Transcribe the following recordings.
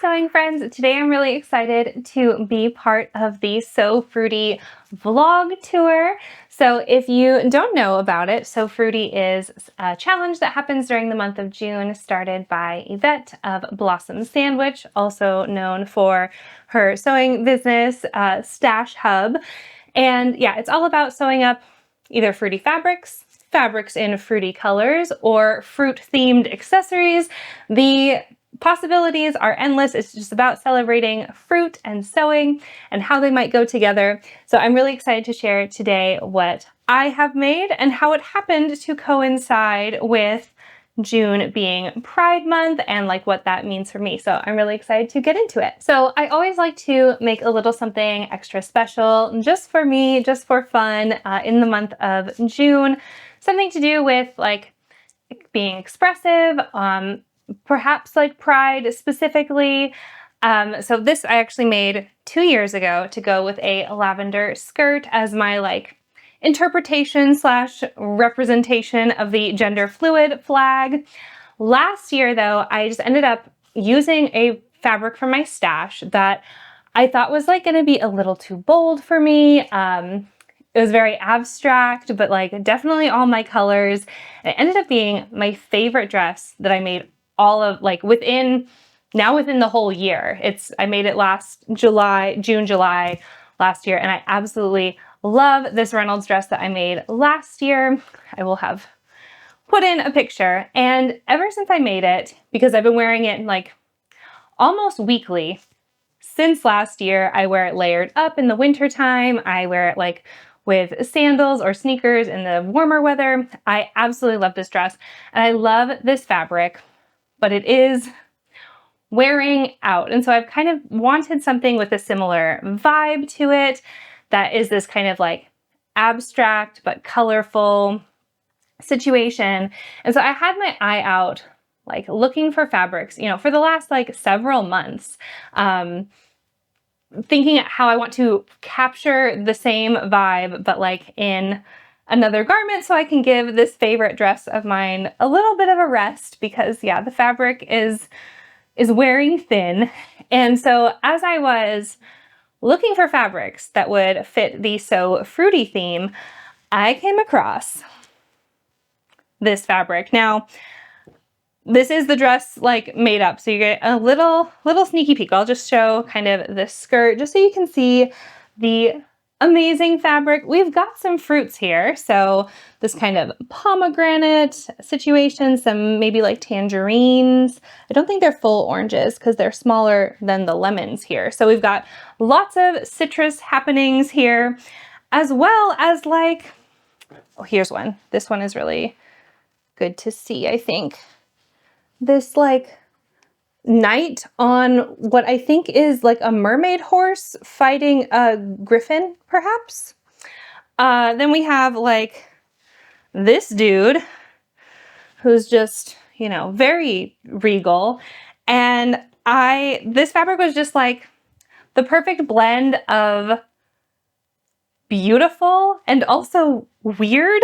sewing friends. Today I'm really excited to be part of the So Fruity vlog tour. So if you don't know about it, So Fruity is a challenge that happens during the month of June, started by Yvette of Blossom Sandwich, also known for her sewing business, Stash Hub. And yeah, it's all about sewing up either fruity fabrics in fruity colors, or fruit-themed accessories. The possibilities are endless. It's just about celebrating fruit and sewing and how they might go together. So I'm really excited to share today what I have made and how it happened to coincide with June being Pride Month and like what that means for me. So I'm really excited to get into it. So I always like to make a little something extra special just for me, just for fun in the month of June. Something to do with like being expressive, perhaps like pride specifically. So this I actually made 2 years ago to go with a lavender skirt as my like interpretation / representation of the gender fluid flag. Last year though, I just ended up using a fabric from my stash that I thought was like going to be a little too bold for me. It was very abstract, but like definitely all my colors. And it ended up being my favorite dress that I made all of like within the whole year. I made it June, July last year, and I absolutely love this Reynolds dress that I made last year. I will have put in a picture. And ever since I made it, because I've been wearing it like almost weekly since last year, I wear it layered up in the winter time. I wear it like with sandals or sneakers in the warmer weather. I absolutely love this dress and I love this fabric, but it is wearing out. And so I've kind of wanted something with a similar vibe to it that is this kind of like abstract but colorful situation. And so I had my eye out like looking for fabrics, for the last like several months. Thinking how I want to capture the same vibe, but like in another garment so I can give this favorite dress of mine a little bit of a rest because yeah, the fabric is wearing thin. And so as I was looking for fabrics that would fit the So Fruity theme, I came across this fabric. Now, this is the dress like made up, so you get a little sneaky peek. I'll just show kind of the skirt just so you can see the amazing fabric. We've got some fruits here, so this kind of pomegranate situation, some maybe like tangerines. I don't think they're full oranges because they're smaller than the lemons here. So we've got lots of citrus happenings here, as well as like, oh, here's one. This one is really good to see, I think. This like knight on what I think is like a mermaid horse fighting a griffin, perhaps. Then we have like this dude who's just, very regal. And this fabric was just like the perfect blend of beautiful and also weird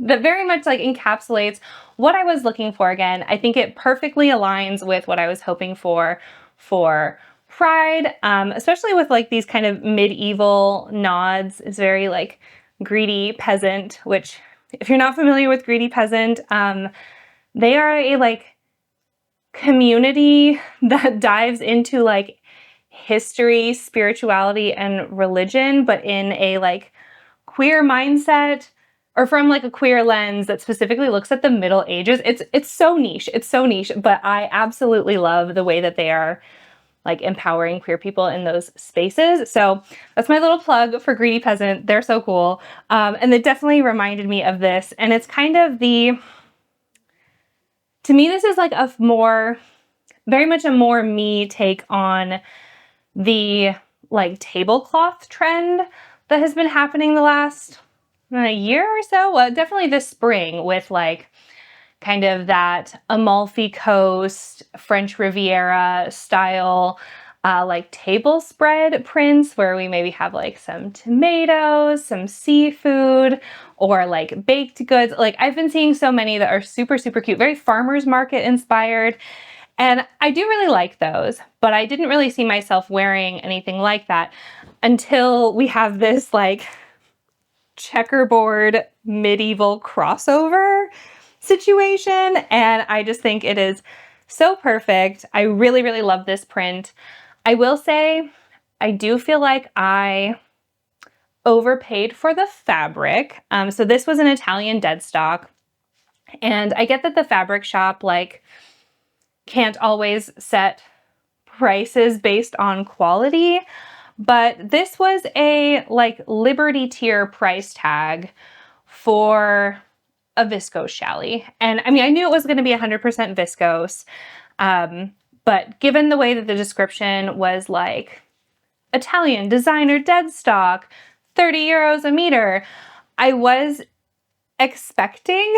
that very much like encapsulates what I was looking for. Again, I think it perfectly aligns with what I was hoping for Pride, especially with like these kind of medieval nods. It's very like greedy peasant, which if you're not familiar with greedy peasant, they are a like community that dives into like history, spirituality, and religion, but in a like queer mindset or from like a queer lens that specifically looks at the Middle Ages. It's so niche. It's so niche, but I absolutely love the way that they are like empowering queer people in those spaces. So that's my little plug for Greedy Peasant. They're so cool. And it definitely reminded me of this. And it's kind of to me, this is like very much a more me take on the like tablecloth trend that has been happening the last year or so. Well, definitely this spring with like kind of that Amalfi Coast, French Riviera style like table spread prints where we maybe have like some tomatoes, some seafood, or like baked goods. Like I've been seeing so many that are super, super cute, very farmer's market inspired. And I do really like those, but I didn't really see myself wearing anything like that until we have this like checkerboard medieval crossover situation. And I just think it is so perfect. I really, really love this print. I will say, I do feel like I overpaid for the fabric. So this was an Italian dead stock. And I get that the fabric shop like can't always set prices based on quality, but this was a like Liberty tier price tag for a Viscose challis. And I mean, I knew it was going to be 100% viscose, but given the way that the description was like Italian designer dead stock, 30 euros a meter, I was expecting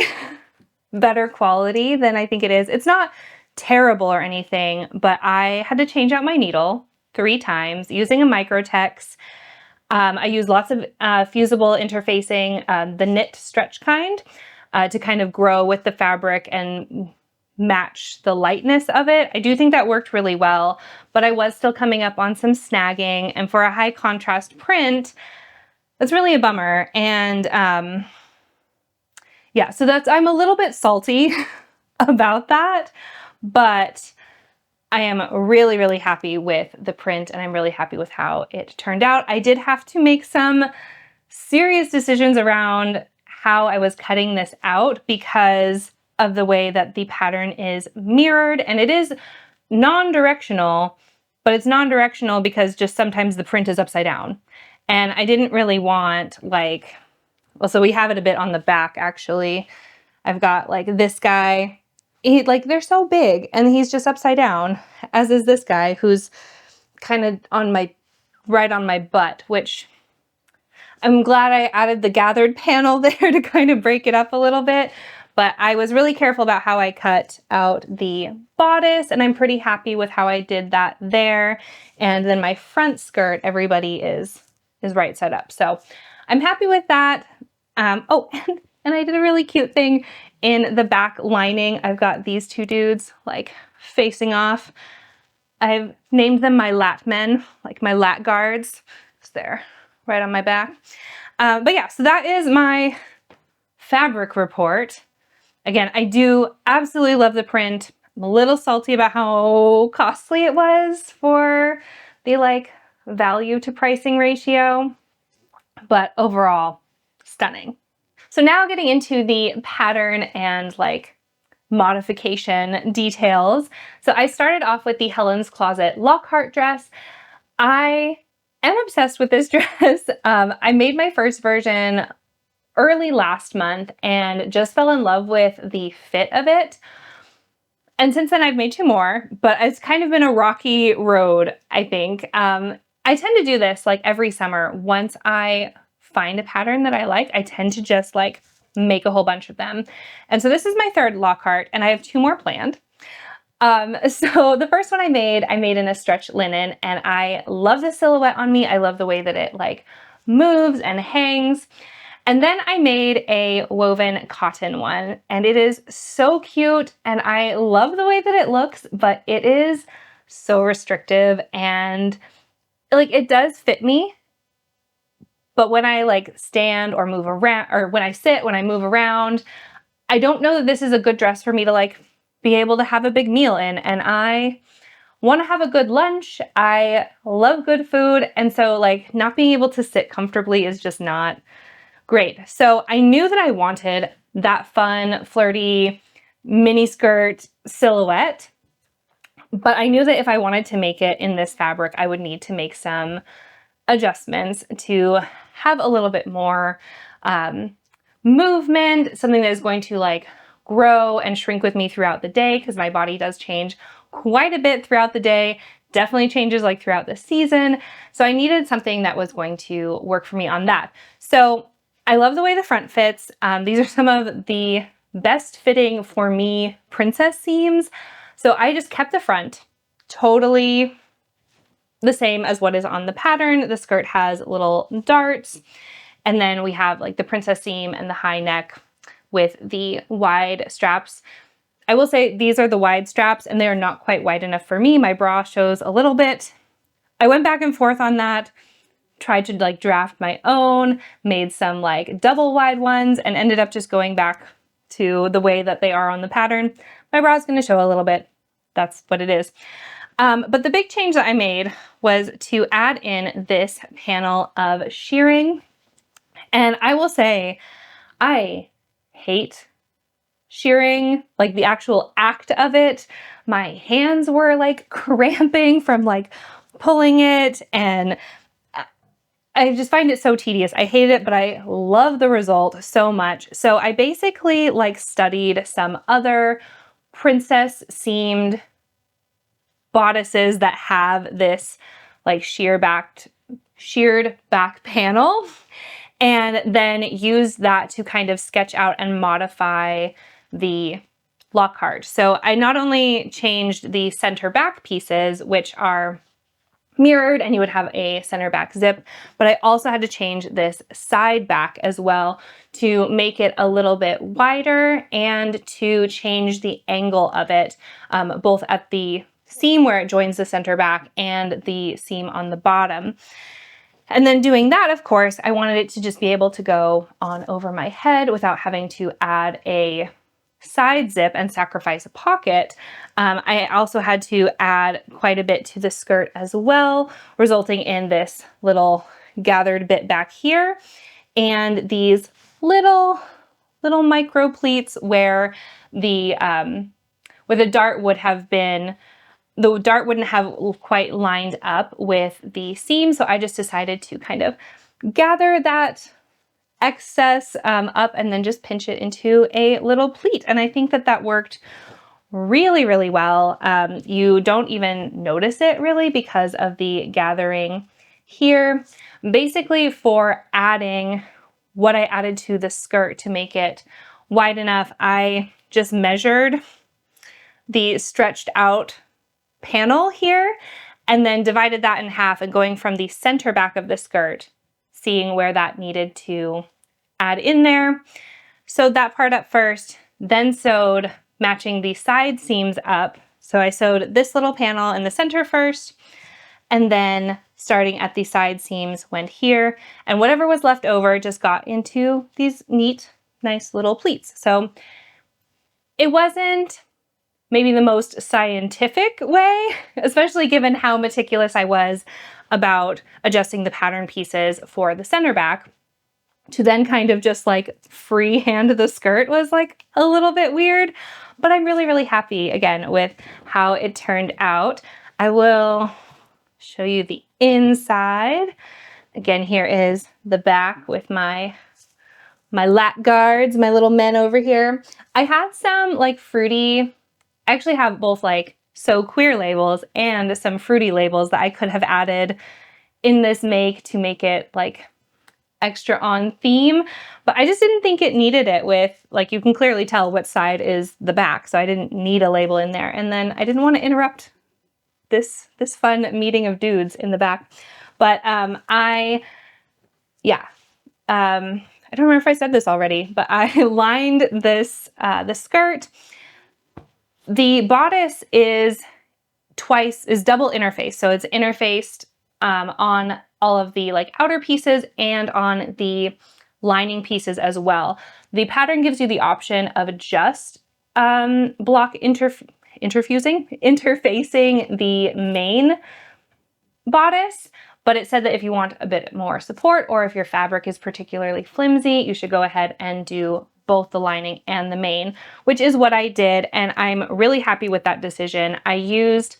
better quality than I think it is. It's not terrible or anything, but I had to change out my needle 3 times using a Microtex. I use lots of fusible interfacing, the knit stretch kind, to kind of grow with the fabric and match the lightness of it. I do think that worked really well, but I was still coming up on some snagging, and for a high contrast print, that's really a bummer. And yeah, so I'm a little bit salty about that, but I am really, really happy with the print, and I'm really happy with how it turned out. I did have to make some serious decisions around how I was cutting this out because of the way that the pattern is mirrored, and it is non-directional, but it's non-directional because just sometimes the print is upside down. And I didn't really want like, well, so we have it a bit on the back actually. I've got like this guy, they're so big and he's just upside down, as is this guy who's kind of right on my butt, which I'm glad I added the gathered panel there to kind of break it up a little bit. But I was really careful about how I cut out the bodice, and I'm pretty happy with how I did that there. And then my front skirt, everybody is right side up. So I'm happy with that. Oh, and I did a really cute thing in the back lining. I've got these 2 dudes like facing off. I've named them my lat men, like my lat guards. It's there, right on my back. But yeah, so that is my fabric report. Again, I do absolutely love the print. I'm a little salty about how costly it was for the like value to pricing ratio, but overall stunning. So now getting into the pattern and like modification details. So I started off with the Helen's Closet Lockhart dress. I am obsessed with this dress. I made my first version early last month and just fell in love with the fit of it. And since then I've made 2 more, but it's kind of been a rocky road, I think. I tend to do this like every summer. Once I find a pattern that I like, I tend to just like make a whole bunch of them. And so this is my 3rd Lockhart, and I have 2 more planned. So the first one I made in a stretch linen, and I love the silhouette on me. I love the way that it like moves and hangs. And then I made a woven cotton one, and it is so cute, and I love the way that it looks, but it is so restrictive, and like it does fit me, but when I like stand or move around, or when I sit, when I move around, I don't know that this is a good dress for me to like be able to have a big meal in, and I want to have a good lunch. I love good food, and so like not being able to sit comfortably is just not great. So I knew that I wanted that fun, flirty mini skirt silhouette, but I knew that if I wanted to make it in this fabric, I would need to make some adjustments to have a little bit more movement, something that is going to like grow and shrink with me throughout the day, because my body does change quite a bit throughout the day, definitely changes like throughout the season. So I needed something that was going to work for me on that. So I love the way the front fits. These are some of the best fitting for me princess seams. So I just kept the front totally the same as what is on the pattern. The skirt has little darts, and then we have like the princess seam and the high neck with the wide straps. I will say these are the wide straps and they are not quite wide enough for me. My bra shows a little bit. I went back and forth on that, tried to like draft my own, made some like double wide ones, and ended up just going back to the way that they are on the pattern. My bra is going to show a little bit. That's what it is. But the big change that I made was to add in this panel of shearing. And I will say, I hate shearing, like the actual act of it. My hands were like cramping from like pulling it, and I just find it so tedious. I hate it, but I love the result so much. So I basically like studied some other princess seamed bodices that have this like sheared back panel, and then use that to kind of sketch out and modify the Lockhart. So I not only changed the center back pieces, which are mirrored and you would have a center back zip, but I also had to change this side back as well to make it a little bit wider and to change the angle of it, both at the seam where it joins the center back and the seam on the bottom. And then doing that, of course, I wanted it to just be able to go on over my head without having to add a side zip and sacrifice a pocket. I also had to add quite a bit to the skirt as well, resulting in this little gathered bit back here and these little micro pleats where the dart would have been, the dart wouldn't have quite lined up with the seam. So I just decided to kind of gather that excess up and then just pinch it into a little pleat. And I think that that worked really, really well. You don't even notice it really because of the gathering here. Basically, for adding what I added to the skirt to make it wide enough, I just measured the stretched out panel here and then divided that in half, and going from the center back of the skirt, seeing where that needed to add in there. Sewed that part up first, then sewed matching the side seams up. So I sewed this little panel in the center first, and then starting at the side seams went here, and whatever was left over just got into these neat, nice little pleats. So it wasn't maybe the most scientific way, especially given how meticulous I was about adjusting the pattern pieces for the center back. To then kind of just like freehand the skirt was like a little bit weird, but I'm really, really happy again with how it turned out. I will show you the inside. Again, here is the back with my lat guards, my little men over here. I had some like fruity, I actually have both like So Queer labels and some fruity labels that I could have added in this make to make it like extra on theme, but I just didn't think it needed it with, like, you can clearly tell what side is the back, so I didn't need a label in there. And then I didn't want to interrupt this fun meeting of dudes in the back. But I don't remember if I said this already, but I lined this, the skirt. The bodice is double interfaced, so it's interfaced on all of the like outer pieces and on the lining pieces as well. The pattern gives you the option of just block interfacing the main bodice, but it said that if you want a bit more support or if your fabric is particularly flimsy, you should go ahead and do both the lining and the main, which is what I did, and I'm really happy with that decision. I used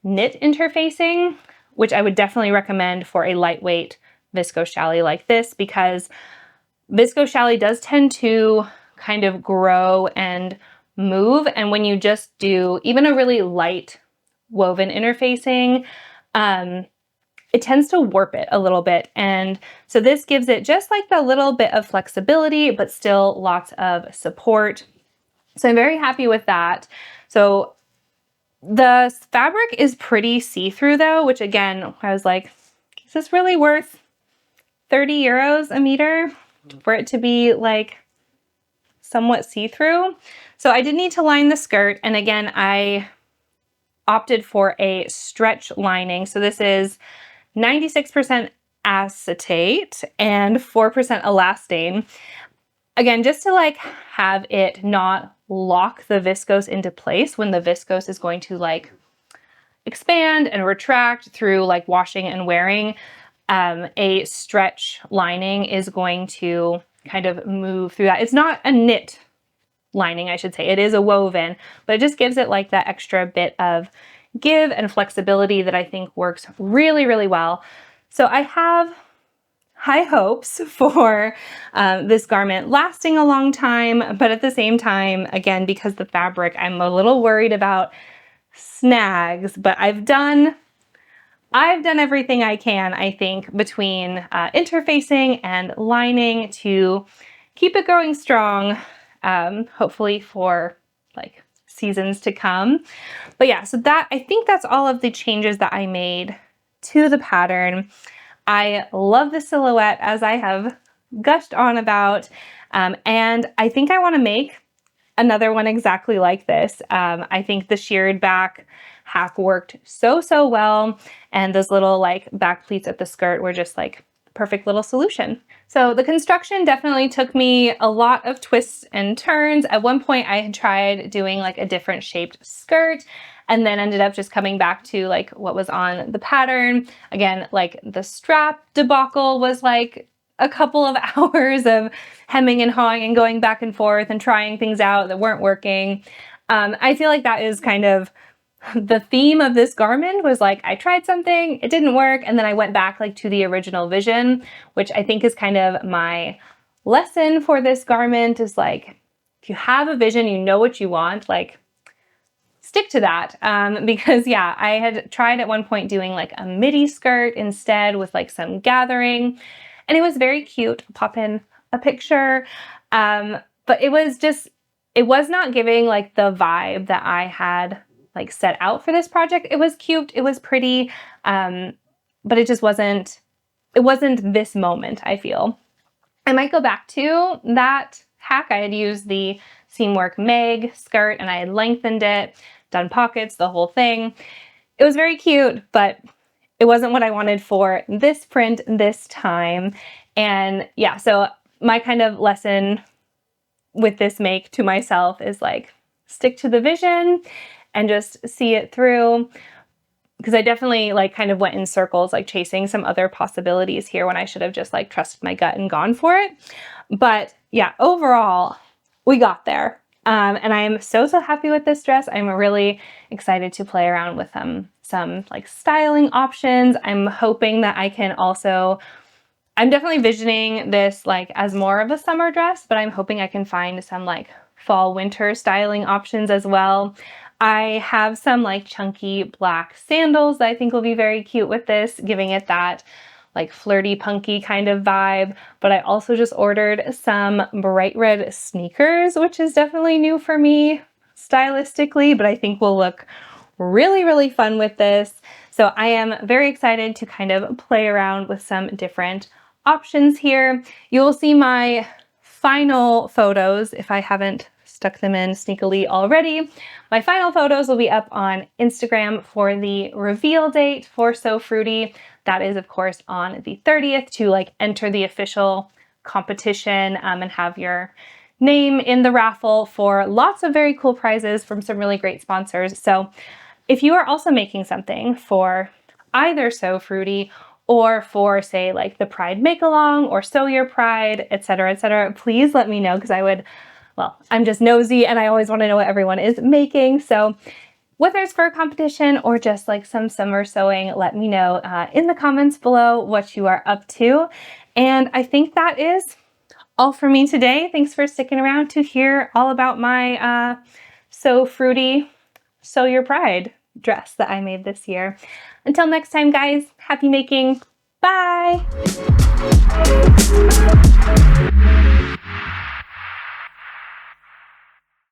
knit interfacing, which I would definitely recommend for a lightweight viscose challis like this, because viscose challis does tend to kind of grow and move, and when you just do even a really light woven interfacing, it tends to warp it a little bit. And so this gives it just like the little bit of flexibility, but still lots of support. So I'm very happy with that. So the fabric is pretty see-through though, which again, I was like, is this really worth 30 euros a meter for it to be like somewhat see-through? So so I did need to line the skirt, and again, I opted for a stretch lining. So this is 96% acetate and 4% elastane. Again, just to like have it not lock the viscose into place when the viscose is going to like expand and retract through like washing and wearing. A stretch lining is going to kind of move through that. It's not a knit lining, I should say. It is a woven, but it just gives it like that extra bit of give and flexibility that I think works really, really well. So I have high hopes for this garment lasting a long time, but at the same time, again, because the fabric, I'm a little worried about snags, but I've done everything I can, I think, between interfacing and lining to keep it growing strong, hopefully for like seasons to come. But yeah, so I think that's all of the changes that I made to the pattern. I love the silhouette, as I have gushed on about, and I think I want to make another one exactly like this. I think the sheared back hack worked so well, and those little like back pleats at the skirt were just like perfect little solution. So the construction definitely took me a lot of twists and turns. At one point I had tried doing like a different shaped skirt, and then ended up just coming back to like what was on the pattern. Again, like the strap debacle was like a couple of hours of hemming and hawing and going back and forth and trying things out that weren't working. I feel like that is kind of the theme of this garment, was like, I tried something, it didn't work, and then I went back like to the original vision, which I think is kind of my lesson for this garment, is like, if you have a vision, you know what you want, like stick to that. Because yeah, I had tried at one point doing like a midi skirt instead with like some gathering, and it was very cute. I'll pop in a picture. But it was not giving like the vibe that I had like set out for this project. It was cute, it was pretty, but it just wasn't this moment, I feel. I might go back to that hack. I had used the Seamwork Meg skirt and I had lengthened it, done pockets, the whole thing. It was very cute, but it wasn't what I wanted for this print this time. And yeah, so my kind of lesson with this make to myself is like, stick to the vision and just see it through. Because I definitely like kind of went in circles, like chasing some other possibilities here when I should have just like trusted my gut and gone for it. But yeah, overall, we got there. And I'm so happy with this dress. I'm really excited to play around with some like styling options. I'm hoping that I can also, I'm definitely visioning this like as more of a summer dress, but I'm hoping I can find some like fall winter styling options as well. I have some like chunky black sandals that I think will be very cute with this, giving it that like flirty, punky kind of vibe. But I also just ordered some bright red sneakers, which is definitely new for me stylistically, but I think will look really, really fun with this. So I am very excited to kind of play around with some different options here. You will see my final photos, if I haven't stuck them in sneakily already. My final photos will be up on Instagram for the reveal date for So Fruity. That is, of course, on the 30th to like enter the official competition and have your name in the raffle for lots of very cool prizes from some really great sponsors. So if you are also making something for either So Fruity or for, say, like the Pride Make-Along or Sew Your Pride, etc., please let me know, because I would, well, I'm just nosy and I always want to know what everyone is making. So whether it's for a competition or just like some summer sewing, let me know in the comments below what you are up to. And I think that is all for me today. Thanks for sticking around to hear all about my So Fruity Sew Your Pride dress that I made this year. Until next time, guys, happy making. Bye!